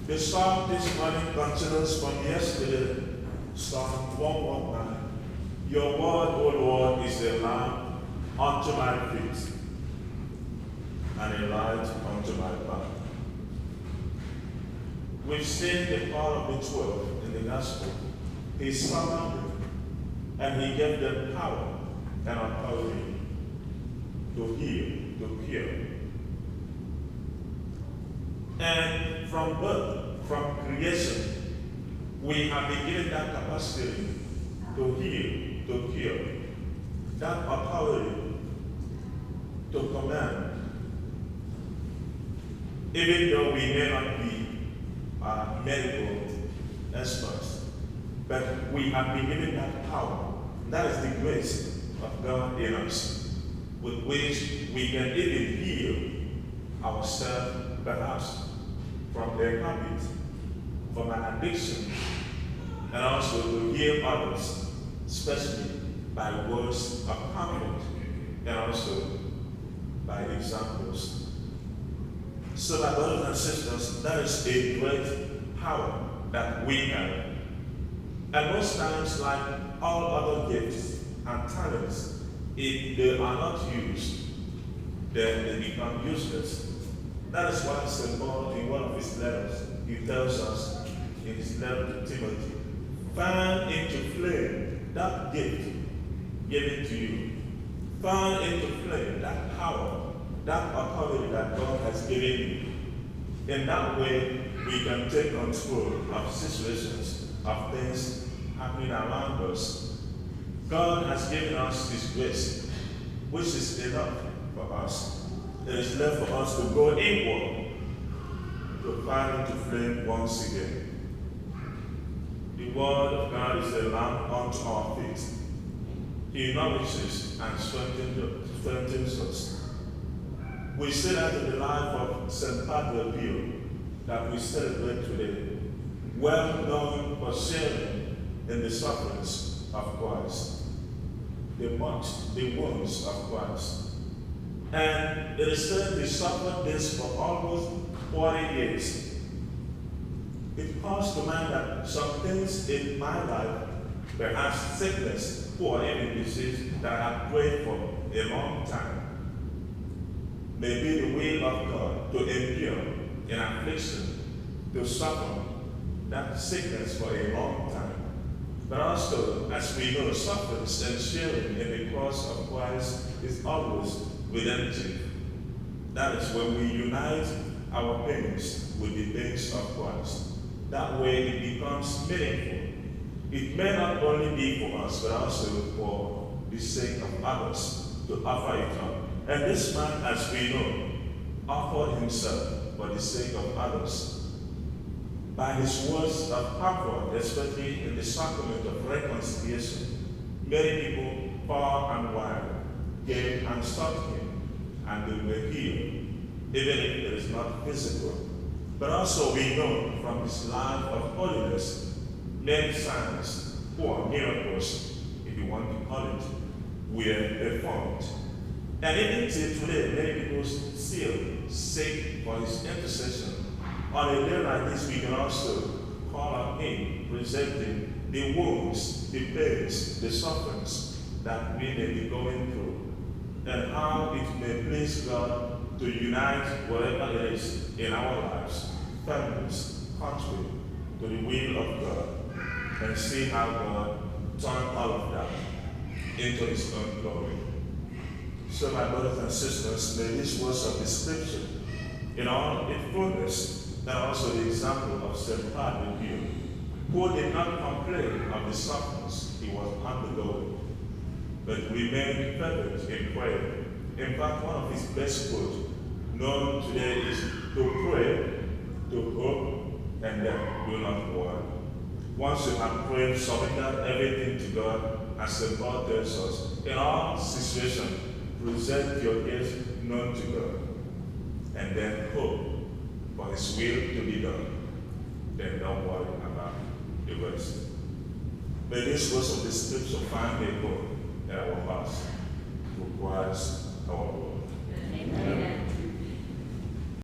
The psalm this morning continues from yesterday, Psalm 119. Your word, O Lord, is a lamp unto my feet and a light unto my path. We've seen the power of the 12 in the gospel. He summoned them and he gave them power and authority to heal, to cure. And from birth, from creation, we have been given that capacity to heal, to cure, that authority to command. Even though we may not be medical experts, but we have been given that power. That is the grace of God in us, with which we can even heal ourselves, perhaps from their habit, from an addiction, and also to heal others, especially by words of comfort and also by examples. So, my brothers and sisters, that is a great power that we have. And most times, like all other gifts and talents, if they are not used, then they become useless. That is why St. Paul, in one of his letters, he tells us in his letter to Timothy, fan into flame that gift given to you. Fan into flame that power, that authority that God has given you. In that way, we can take control of situations, of things happening around us. God has given us His grace, which is enough for us. It is left for us to go inward, to fan into flame once again. The Word of God is a lamp unto our feet. He nourishes and strengthens us. We say that in the life of St. Pius that we celebrate today, well known for sharing in the sufferings of Christ, the wounds of Christ. And it is said he suffered this for almost 40 years. It comes to mind that some things in my life, perhaps sickness or even disease that I have prayed for a long time, may be the will of God to endure in affliction, to suffer that sickness for a long time. But also, as we know, sufferance and sharing in the cross of Christ is always redemptive. That is when we unite our pains with the pains of Christ. That way it becomes meaningful. It may not only be for us, but also for the sake of others, to offer it up. And this man, as we know, offered himself for the sake of others. By his words of comfort, especially in the sacrament of reconciliation, many people far and wide came and sought him, and they were healed, even if it is not physical. But also we know from his life of holiness, many signs or miracles, if you want to call it, were performed. And even till today, many people still seek for his intercession. On a day like this, we can also call on him, presenting the wounds, the pains, the sufferings that we may be going through, and how it may please God to unite whatever it is in our lives, families, country, to the will of God, and see how God turn all of that into His own glory. So, my brothers and sisters, may these words of the Scripture, in all its fullness, and also the example of St. Pius, who did not complain of the sufferings he was undergoing, but remained fervent in prayer. In fact, one of his best quotes known today is to pray, to hope, and then do not worry. Once you have prayed, surrender everything to God, as St. Paul tells us. In all situations, present your case known to God, and then hope for His will to be done. Then don't worry about the rest. May this words of the Scripture find a home in our hearts through Christ our Lord.